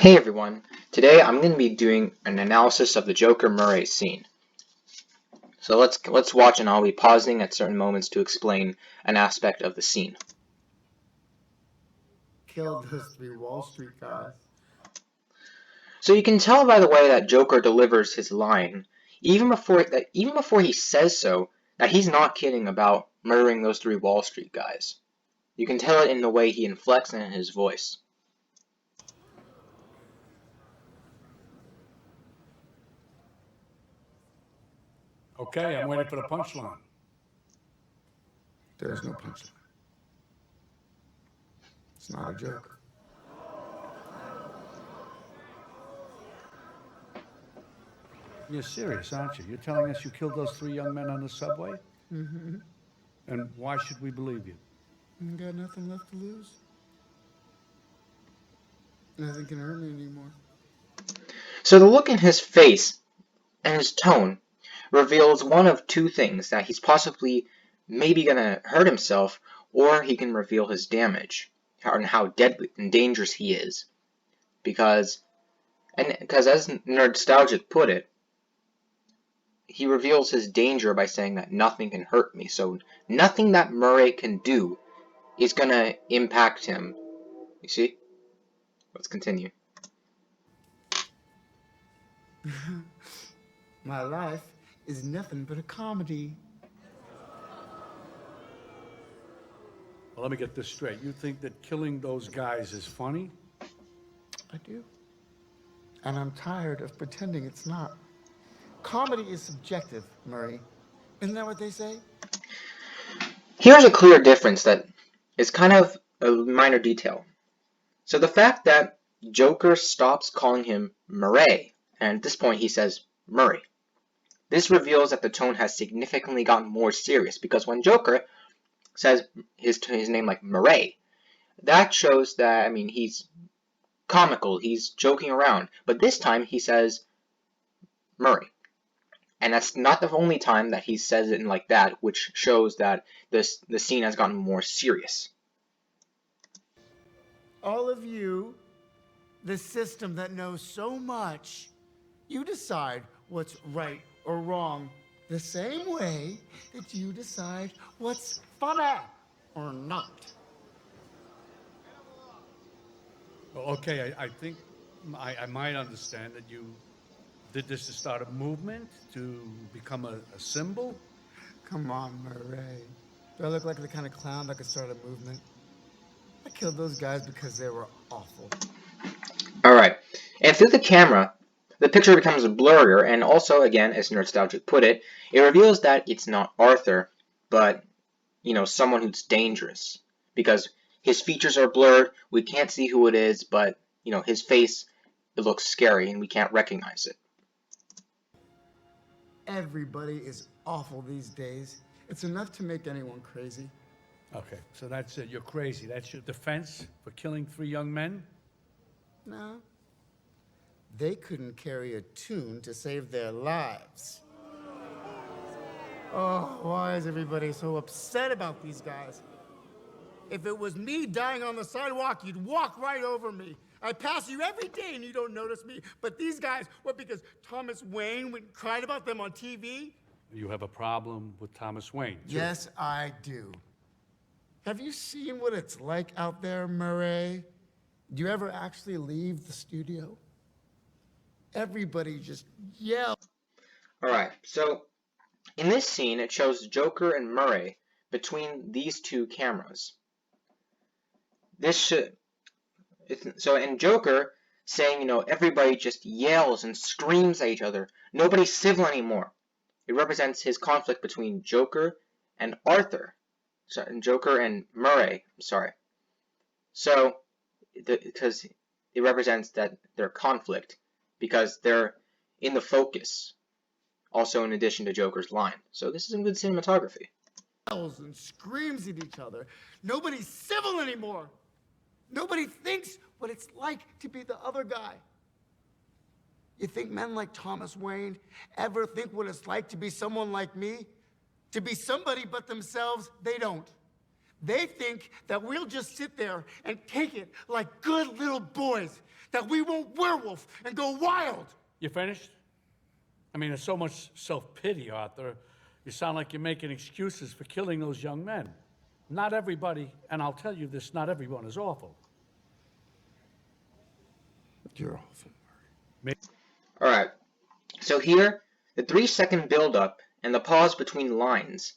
Hey everyone, today I'm going to be doing an analysis of the Joker-Murray scene. So let's watch, and I'll be pausing at certain moments to explain an aspect of the scene. Killed those three Wall Street guys. So you can tell by the way that Joker delivers his line, even before he says so, that he's not kidding about murdering those three Wall Street guys. You can tell it in the way he inflects and in his voice. Okay, I'm waiting for the punchline. There's no punchline. It's not a joke. You're serious, aren't you? You're telling us you killed those three young men on the subway? Mm-hmm. And why should we believe you? You got nothing left to lose. Nothing can hurt me anymore. So the look in his face and his tone reveals one of two things: that he's possibly maybe gonna hurt himself, or he can reveal his damage and how deadly and dangerous he is. Because as Nerdstalgic put it, he reveals his danger by saying that nothing can hurt me. So nothing that Murray can do is gonna impact him. You see? Let's continue. My life is nothing but a comedy. Well, let me get this straight. You think that killing those guys is funny? I do. And I'm tired of pretending it's not. Comedy is subjective, Murray. Isn't that what they say? Here's a clear difference that is kind of a minor detail. So the fact that Joker stops calling him Murray, and at this point he says Murray. This reveals that the tone has significantly gotten more serious, because when Joker says his name like Murray, that shows that, he's comical, he's joking around. But this time he says Murray. And that's not the only time that he says it like that, which shows that the scene has gotten more serious. All of you, the system that knows so much, you decide what's right or wrong the same way that you decide what's funny or not. Well, okay, I think I might understand that you did this to start a movement, to become a symbol. Come on, Murray. Do I look like the kind of clown that could start a movement? I killed those guys because they were awful. Alright, and through the camera, the picture becomes blurrier, and also, again, as Nerdstalgic put it, it reveals that it's not Arthur, but, someone who's dangerous. Because his features are blurred, we can't see who it is, but, his face, it looks scary, and we can't recognize it. Everybody is awful these days. It's enough to make anyone crazy. Okay, so that's it. You're crazy. That's your defense for killing three young men? No. They couldn't carry a tune to save their lives. Oh, why is everybody so upset about these guys? If it was me dying on the sidewalk, you'd walk right over me. I pass you every day and you don't notice me. But these guys, what, because Thomas Wayne cried about them on TV? You have a problem with Thomas Wayne, too. Yes, I do. Have you seen what it's like out there, Murray? Do you ever actually leave the studio? Everybody just yells. Alright, so in this scene, it shows Joker and Murray between these two cameras. And Joker saying, everybody just yells and screams at each other. Nobody's civil anymore. It represents his conflict between Joker and Arthur. Joker and Murray, sorry. So, because it represents that their conflict, because they're in the focus, also in addition to Joker's line. So this is some good cinematography. And screams at each other. Nobody's civil anymore. Nobody thinks what it's like to be the other guy. You think men like Thomas Wayne ever think what it's like to be someone like me? To be somebody but themselves? They don't. They think that we'll just sit there and take it like good little boys. that we won't werewolf and go wild. You finished? I mean, there's so much self-pity, Arthur. You sound like you're making excuses for killing those young men. Not everybody, and I'll tell you this, not everyone is awful. You're awful, Alright, so here, the 3-second build-up and the pause between lines,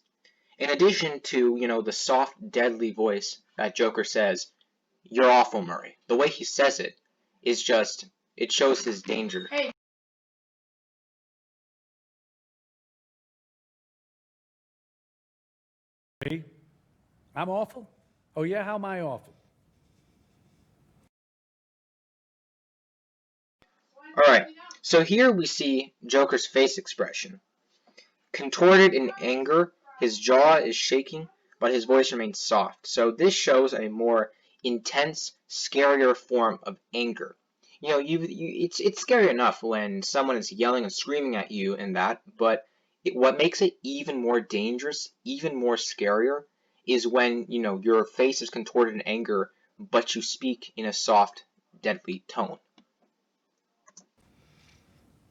in addition to, the soft, deadly voice that Joker says, "You're awful, Murray." The way he says it is just, it shows his danger. Hey. Me? I'm awful? Oh yeah, how am I awful? Alright, so here we see Joker's face expression. Contorted in anger, his jaw is shaking, but his voice remains soft. So this shows a more intense, scarier form of anger. It's scary enough when someone is yelling and screaming at you and that, but what makes it even more dangerous, even more scarier, is when, your face is contorted in anger, but you speak in a soft, deadly tone.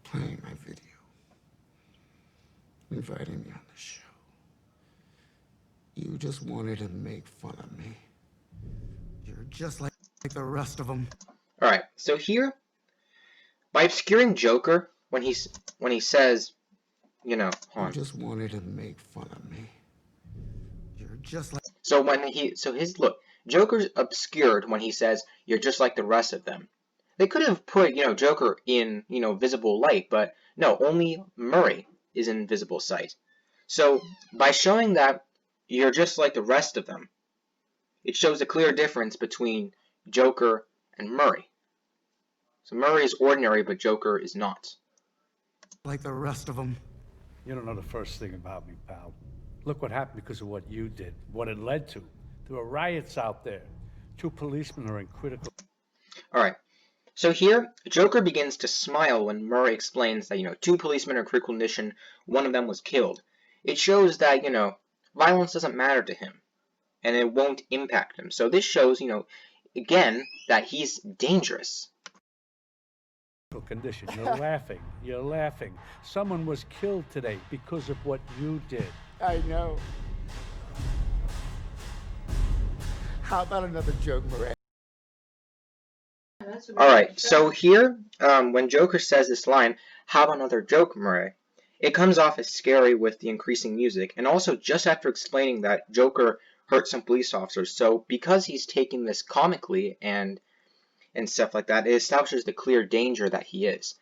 Playing my video. Inviting me on the show. You just wanted to make fun of me. You're just like the rest of them. Alright, so here, by obscuring Joker, when he says, hold on. You just wanted to make fun of me. You're just like... Look, Joker's obscured when he says, "You're just like the rest of them." They could have put, Joker in, visible light, but no, only Murray is in visible sight. So, by showing that you're just like the rest of them, it shows a clear difference between Joker and Murray. So Murray is ordinary, but Joker is not. Like the rest of them. You don't know the first thing about me, pal. Look what happened because of what you did, what it led to. There were riots out there. 2 policemen are in critical... Alright, so here, Joker begins to smile when Murray explains that, 2 policemen are in critical condition, one of them was killed. It shows that, violence doesn't matter to him, and it won't impact him. So this shows, again, that he's dangerous. Condition. You're laughing. Someone was killed today because of what you did. I know. How about another joke, Murray? Alright, so here, when Joker says this line, "How about another joke, Murray?" it comes off as scary with the increasing music, and also just after explaining that Joker hurt some police officers. So because he's taking this comically and stuff like that, it establishes the clear danger that he is.